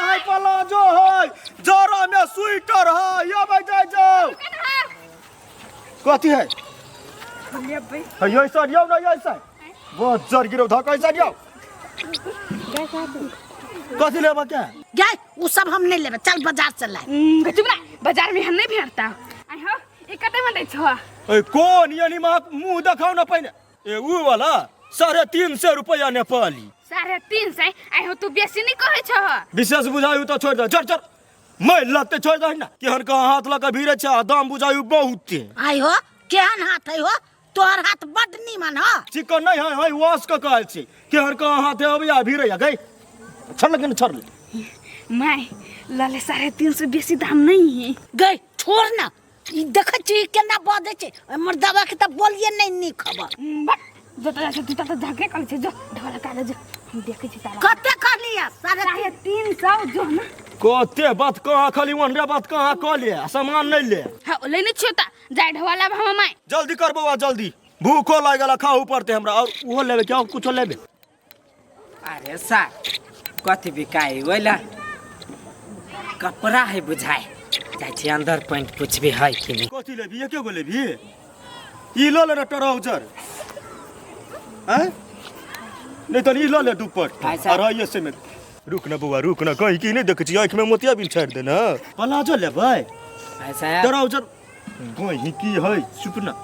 है प्लाजो है जरा में स्वेटर है ये बैठे जाओ कथी है ये ऐसा दियो ना ये ऐसा बहुत जर गिरो था कैसा दियो कथी लेबा क्या गए वो सब हम नहीं लेबे चल बाजार चल चुप रह बाजार में हम नहीं भेटता आई हो ए कते में दै छ ए कौन यानी मुंह दिखाओ ना पहिने ए उ वाला 350 रुपया नेपाली 350 आई हो तू बेसी नहीं कहै छ विशेष बुझायु तो छोड़ दे चल चल मैं लगते छोड़ दे ना केहन का हाथ लगा भीरे छ दाम बुझायु बहुत आई हो केहन हाथ है हो तोहर हाथ बड नीमन हो चिकन नहीं है हाय वास का कहल छी केहन का हाथ है अबे भीरे या गई छड़ लगे छड़ ले मैं लाले 350 बेसी दाम नहीं है गई छोड़ ना ई देख छी केना बदे छै हमर दवा के त बोलिए नहीं नी खबर जता जता तू त झके कर छ जो ढोला कागज हम देखे छी तारा कते कर लिया 350 जो ना कते बात कहां खाली वनरे बात कहां क ले सामान नहीं ले हां लेने छ त जाय ढोला हम माय जल्दी कर बउआ जल्दी भूखो लागला खाऊ पड़ते हमरा और ओहो लेबे क्या कुछ लेबे अरे सर कथी बिकाई ओला कपड़ा है बुझाए जाय छी अंदर पॉइंट पूछबे है कि नहीं कथी लेबी के गो लेबी ई लो ले ट्राउजर हैं नहीं तो ई लो ले दुपट और ये से में रुक ना बुआ रुक ना कहीं की नहीं देख छी आंख में मोतिया बिन छाड़ देना प्लाजो लेबै ऐसा ट्राउजर कहीं की है चुप ना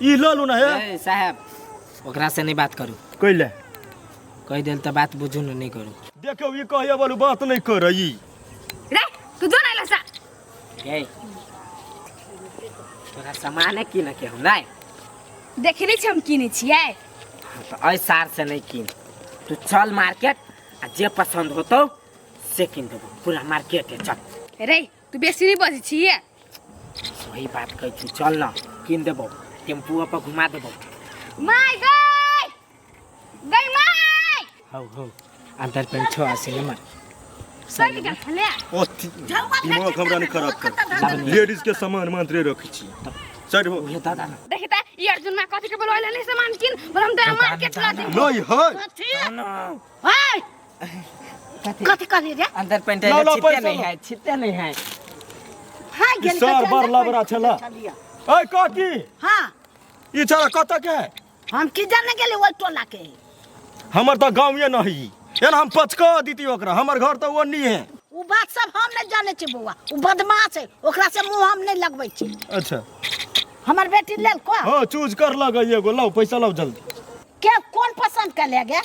ई लो लो ना है ए साहब ओकरा से नहीं बात करू कइले कह देल त बात बुझू नहीं करू देखो ई कहिया बोलू बात नहीं करई रे तू जो नहीं लसा ए तोरा सामान है कि न के हम नहीं देखने छ हम किने छियै तो ऐ सार से नहीं किन तू चल मार्केट आ जे पसंद होतो से किन देबो पूरा मार्केट है चल रे तू बेसी नहीं बजे छियै सही बात कह तू चल ना किन देबो टेम्पू पर घुमा देबो माय गई गई माय हो अंदर पेन छो आसे नंबर सही का खले ओ दिमाग हमरा नहीं खराब कर लेडीज के सामान मंत्री रखी छी सर हो ये दादा ना देखता ये अर्जुन में कथि के बोलैले नहीं सामान किन बोल हम तेरा मार्केट ला दे नहीं है हाय कथि कर रे अंदर पेन छिते नहीं है हाय गेल सर बार लाबरा छला ए काकी हां ई छला कत के हम की जाने गेले ओइ टोला के हमर तो गांव ये नहीं एना हम पचका दीती ओकरा हमर घर तो ओनी है उ बात सब हम नहीं जाने छी बुआ उ बदमाश है ओकरा से मुंह हम नहीं लगबै छी अच्छा हमर बेटी लेल को हां चूज कर लगा एगो लाओ पैसा लाओ जल्दी के कौन पसंद कर ले गे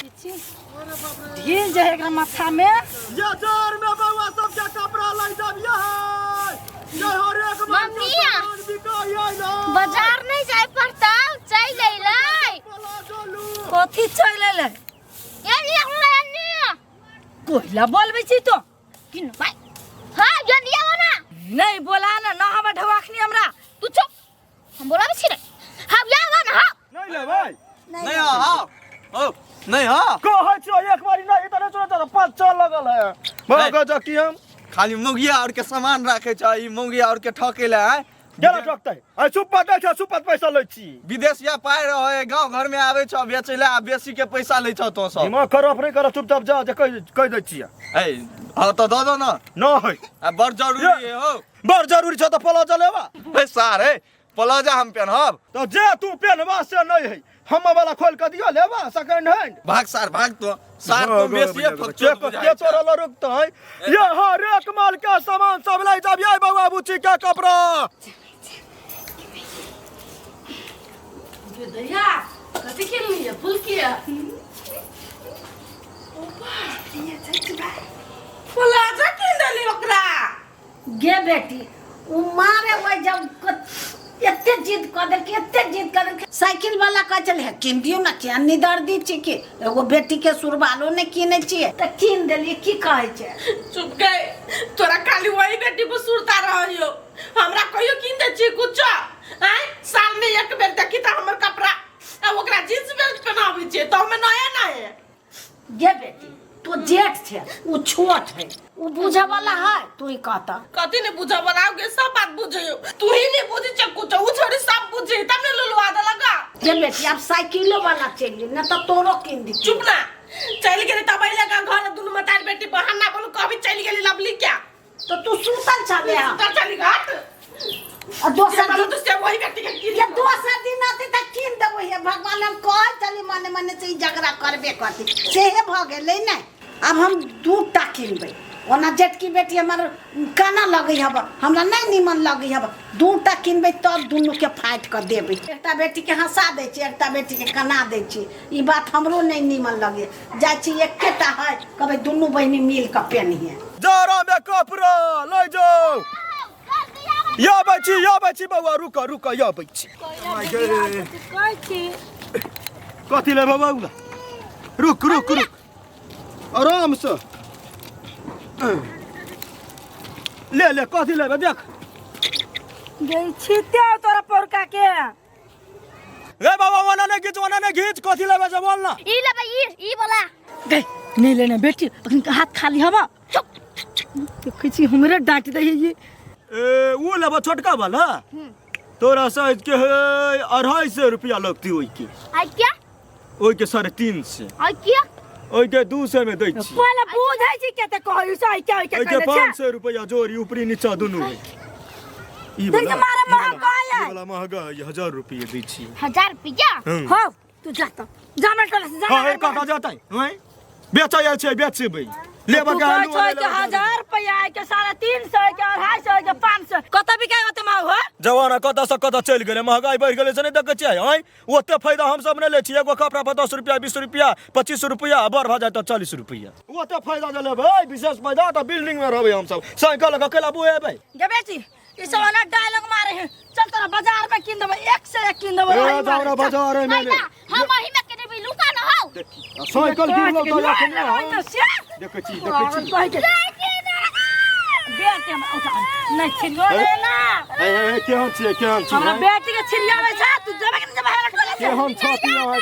ढील जे एकरा माथा में ये जार में बउआ सब के कपड़ा लै जाबिया है ये हर एक मम्मिया बिकाई है ना बाजार नहीं जाय पड़ता चल ले लै कथि चले ले ये ले कोइला बोलबै छी तो किन भाई हां जल्दी आओ ना नहीं बोला ना हम ढवाखनी हमरा तू चुप हम बोलाबे छी रे हम आओ ना नहीं ले भाई नहीं हाँ ओ नहीं हाँ कह छो एक बारी नहीं इधर चलो पांच चल लगल है मगा जकी हम खाली मुगिया और के सामान रखे छ ई मुगिया और के ठके ले है गेला ठकतै आ सुपत दै छ सुपत पैसा लै छी विदेशिया पाए रहे गांव घर में आवे छ बेचे ले आ बेसी के पैसा ले छ तो सब दिमाग खराब नहीं कर चुपचाप जा जे कह दै छी ए हां तो दो ना नहीं आ बड़ जरूरी है हो बड़ जरूरी छ त प्लाजो लेबा ए सारे प्लाजा हम पहनब तो जे तू पहनबा से नहीं है हम वाला खोल के दियो लेबा सेकंड हैंड भाग तो सार तो बेसी के तोरा ल रुकता है ये हर एक माल का सामान सब ले जाबिए बाबा बुची के कपड़ा दैया कथि के लिए फूल किया प्लाजा किन देली ओकरा गे बेटी उ मारे वही जब एते जिद कर दे साइकिल वाला का चले है किन दियो ना क्या निदर दी छी के एगो बेटी के सुरबालो ने किने छी त किन देली की कहै छै चुप गए तोरा खाली वही बेटी पर सुरता रहियो हमरा कहियो किन दे छी कुछ आय साल में एक बेर देखी त हमर कपड़ा आ ओकरा जींस बेल्ट पहनाबै छै त हमें नया ना है गे बेटी तो जेठ छे उ छोट है उ बुझे वाला है तू ही कहता कथि ने बुझा बनाओगे सब बात बुझियो तू ही नहीं बुझी छ कुछ उ छोरी सब बुझी तब ने लुलवा दे लगा गे बेटी अब साइकिलो वाला चाहिए ना तो तोरो किन दी चुप ना चल गेली तब अइले का घर दुनु मतार बेटी बहाना बोल कभी चल गेली लवली क्या तो तू सुतल छले हां तो चली घाट और दोसर बोलो दिन तो से वही बेटी के ये दोसर दिन आते त कीन देबो हे भगवान हम कह चली मने मने से झगड़ा करबे करती सेहे भ गेलै नै अब हम दूटा किनबै ओना जेटकी बेटी हमर काना लगै हब हमरा नै निमन लगै हब दूटा किनबै तब दुनु के फाइट कर देबै एकटा बेटी के हंसा दै छी एकटा बेटी के कना दै छी ई बात हमरो नै निमन लगे जाय छी एकेटा है कहबै दुनु बहिनी मिल के पेनिए जरा में कपड़ा ले जाओ या बच्ची बउआ रुक या बच्ची कथी ले बउआ रुक आराम से ले कथी लेबे देख गई छिते तोरा पोरका के रे बाबा वाला ने घीच कथी लेबे जे बोल ना ई लेबे ई वाला गई नहीं लेना बेटी अखन हाथ खाली हवा किसी हमरे डांट दे ये ए वो लेबे छोटका वाला तोरा साइज के है 250 रुपया लगती ओई के आई क्या ओई के 350 आई क्या ओई के 200 में दै छी पहले बुझै छी के त कहै छै क्या ओई के 500 रुपया जोड़ी ऊपरी नीचा दुनु है ई वाला मारा महंगा है ई वाला महंगा है 1000 रुपया दै छी 1000 रुपया हो तू जाता जामे टोला से हां एक काटा जाता है बेचा जाय छै बेचबै लेबा के आलू 1000 रुपया के 350 के 250 के 500 कत बिकाय होते मां हो जवाना कत से कत चल गेले महंगाई बढ़ गेले से नहीं देख छै हैं ओते फायदा हम सब नै ले छी एगो कपड़ा पर 10 रुपया 20 रुपया 25 रुपया बढ़ भ जाय त 40 रुपया ओते फायदा जे लेबै विशेष फायदा त बिल्डिंग में रहबै हम सब साइकिल के केला बुएबै गे बेटी ई सब ना डायलॉग मारे है चल तोरा बाजार में किन देबे 1 से 1 किन देबे ए जावरा बाजार में ले हम वही में के देबे लुका न हो साइकिल गिर लो तो देख छी बेटी हम उठा नहीं छिलो लेना केहन छी हमरा बेटी के छिलियावे छ तू जबे के जबे हेलट करे केहन छतिया है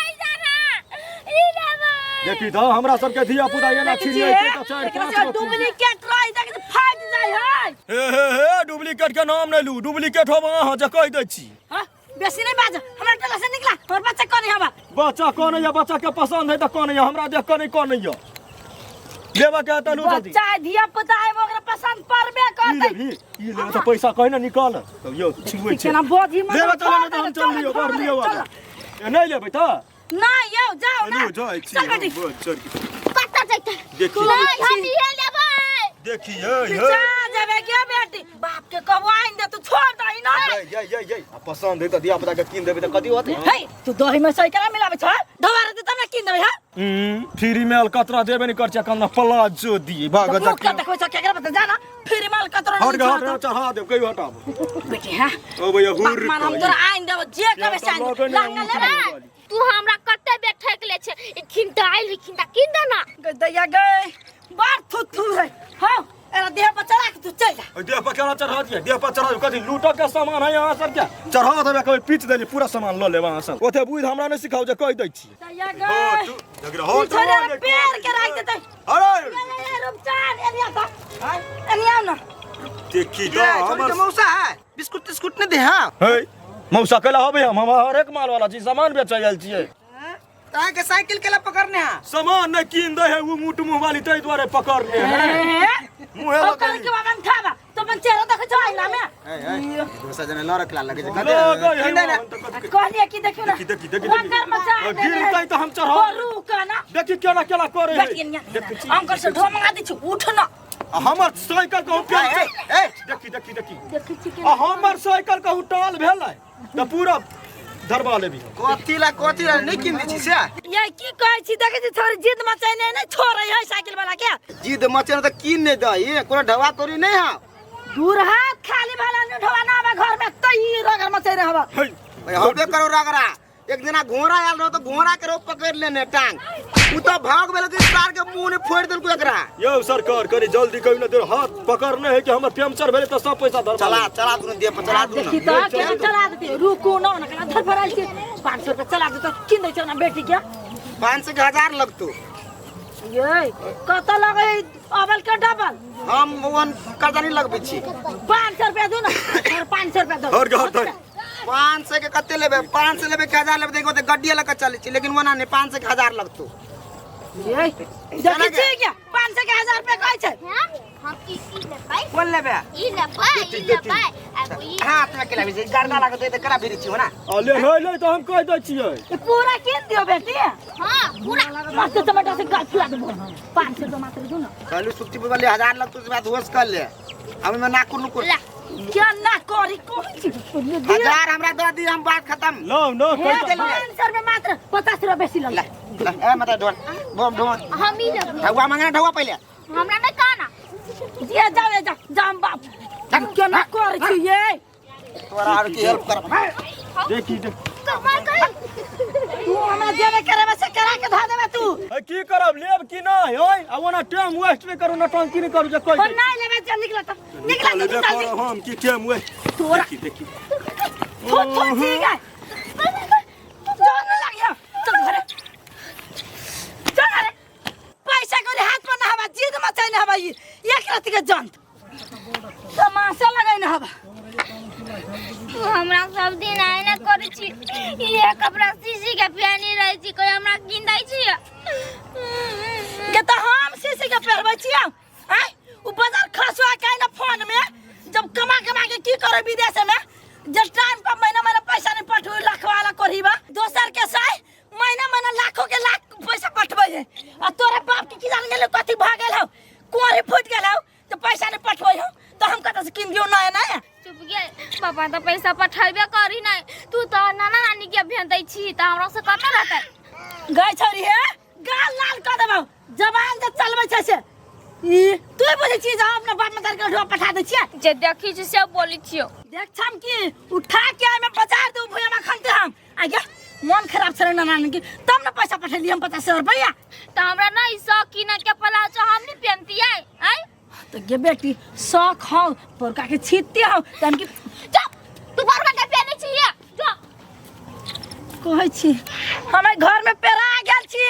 देखी तो हमरा सब के धिया पुता ये ना छिलिए के तो 4-5 डुप्लीकेट रही देख फाट जाय है हे डुप्लीकेट के नाम नै लू डुप्लीकेट होबा हां जे कह दै छी हां बेसी नहीं बाज हमरा टोला से निकला हमर बच्चा कोनी हवा बच्चा कोन है बच्चा के पसंद है त कोन है हमरा देख कोन है लेबा के त लू जल्दी बच्चा धिया पुता है ओकरा पसंद पड़बे करतै ई ले त पैसा कहि ना निकाल तब यो छुबै छै केना बोधी में लेबा चल न त हम चल लियो बर लियो वाला ए नै लेबै त ना यो जाओ ना लियो जाय छी चल बेटी चल कत्ता जैते देखी नहीं हम ये लेबै देखी जा जाबे के बेटी बाप के कवाइन दे तू छोड़ दई ना ये पसंद है त दिया पता के किन देबै त कथि होत हे तू दही में साइकिल मिलाबे छ दोबारा दे तमे किन देबे हा फ्री मेल कतरा देबे नहीं कर कन्ना प्लाजो दी भाग जा मुख देखो छ केकरा बता जाना फिर माल कतरा हट चढ़ा दे कई हटाब बेटी हा ओ भैया हुर मान हम तोरा आइन देब जे कबे साइन लंगा लेबे तू हमरा कत्ते बेग ठेक ले छे खिंटाइल खिंटा किन देना दैया गए बार थुथु है हां एरा देह पर चढ़ा के तू चल जा देह पर केना चढ़ा दिया देह पर चढ़ा कथि लूटो के सामान है यहां सब क्या चढ़ा देबे कभी पीच देली पूरा सामान ल लेबा अहाँ सब ओथे बुझ हमरा नै सिखाउ जे कह दै छी दैया गए जगरा हो पैर के राख देतै अरे रुपचान एनिया त एनिया ना देखी दो हमर मौसा है बिस्कुट तिस्कुट नहीं दे हाँ हे मौसा केला होबे हम हर एक माल वाला चीज सामान बेचै आइल छियै तां के साइकिल केला पकड़ने हां सामान नै किन दे है वो मुठ मुंह वाली तै द्वारे पकड़ने है मुहे लगा कल के बागन खाबा तो मन चेहरा देख छ आइला में दोसा जने ल रखला लगे कहलिए कि देखियो ना देखी वंकर मचा गिर तै त हम चढ़ा रुका ना देखी केला केला करे है अंकल से ढोमंगा दी छु उठ ना हमर साइकिल कहू प्यार देखी हमर साइकिल कहू टाल भेलै त पूरा धरबा लेबी कोथिला नहीं किन दी छी से ये की कहै छी देखै छी थोड़ी जिद मचाइ नै छोड़ै है साइकिल वाला के जिद मचन त किन नहीं दई कोनो ढवा करी नहीं हां दूर हाथ खाली वाला न ढवा ना घर में तई रगर मचाइ रहबा होबे करो रगरा एक जना घोड़ा आयल रहो तो घोड़ा के रोप पकड़ लेने टांग उ तो भाग गेल कि कार के मुंह ने फोड़ देलको एकरा यो सरकार करी जल्दी कहिन दे हाथ पकड़ने है कि हमर पंचर भेले त सब पैसा धर चला दुनु दे पर चला दुनु देखी त के चला देते रुको ना ना धर फराल के 500 रुपया चला दे तो किन दै छ ना बेटी के 500 के 1000 लगतो ये कत लगे अबल के डबल हम वन कर्जा नहीं लगबै छी 500 रुपया दो ना 500 रुपया दो हर 500 के कते लेबे 500 लेबे के 1000 लेबे देखो त गड्डी लगा चले छी लेकिन वना नहीं 500 के 1000 लगतो देखै छी क्या 500 के 1000 रुपया कहै छै हम ई लेबै बोल लेबे ई लेबै अब ई हाथ में केला भी गर्दा लागत है त करा फिर छी हो ना ले ले तो हम कह दै छियै ये पूरा किन दियो बेटी हां पूरा मस्त टमाटर से गाछ खिला देबो 500 टमाटर दो ना कहलू सुक्ति वाले 1000 लग तुझे बात होश कर ले अब मैं ना कुनु को क्या ना करी कहै छी 1000 हमरा दे दी हम बात खत्म लो नो कह 500 में मात्र 50 रुपया बेसी लग ए मत ढोल बम ढोल हम ई लेबै ढवा मांगना ढवा पहले हमरा नै कहना ये जाओ जाम बाप क्या ना करै छी ये तोरा और की हेल्प कर देखी देख कमाल कर तू हमरा जेबे करे में से करा के धा देबे तू की करब लेब कि नहीं ओए आ ओना टाइम वेस्ट नहीं करू नौटंकी नहीं करू जे कोई और नहीं लेबे चल निकला तो जल्दी हम की टाइम वेस्ट तोरा देखी थोड़ा ठीक है जाने लग गया चल घरे चल घरे पैसा को हाथ में ना हवा जीत मचाई ना हवा ये एक रात के जंत तमाशा लगाई ना हवा तू हमरा सब दिन आइ ना करै छी ये कपड़ा सीसी के पहनी रहै छी कोई हमरा किन दै छी के तो हम सीसी के पहरबै छियै आय उ बाजार खसवा के ना फोन में जब कमा के की करे विदेश में जब टाइम पर महीना पैसा नहीं पठबै लाख वाला करहीबा दोसर के साय महीना लाखों के लाख पैसा पठबै है आ तोरे बाप के की जान गेले कथि भ गेल हो कोरी फुट गेल हो तो पैसा नहीं पठबै हो तो हम कत से किन दियो नया नया चुप गे पापा तो पैसा पठाइबे करी नै तू तो नाना नानी के भेज दै छी त हमरा से कत रहतै गई छोरी है गाल लाल कर देबौ जवान जे चलबै छै से ई तू बोलै छी जे अपना बाप मतार के ढो पठा दै छियै जे देखी छी से बोली छियो देख छम की उठा के आइ में बाजार दू भुया में खनते हम आ गया मन खराब छरे नाना नानी की तब ना पैसा पठेली हम 50 रुपया त हमरा नै सक किन के पला छ हम नै पेनती आई तो गे बेटी शौक हो पोरका के छीते हो तन की जा तू बरका के पेने छी जा कहै छी हमे घर में पेरा गेल छी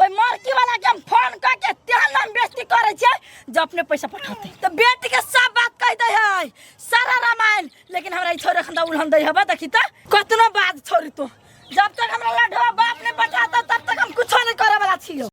ओय मार्की वाला के हम फोन क के तेहन हम बेइज्जती करे छै जे अपने पैसा पठाते तो बेटी के सब बात कह दे है सारा रामायण लेकिन हमरा ई छोरे खंदा उलहन दे हबा देखी त कतनो बात छोरी तो जब तक हमरा लढवा बाप ने पठाता तब तक हम कुछ नहीं करे वाला छियो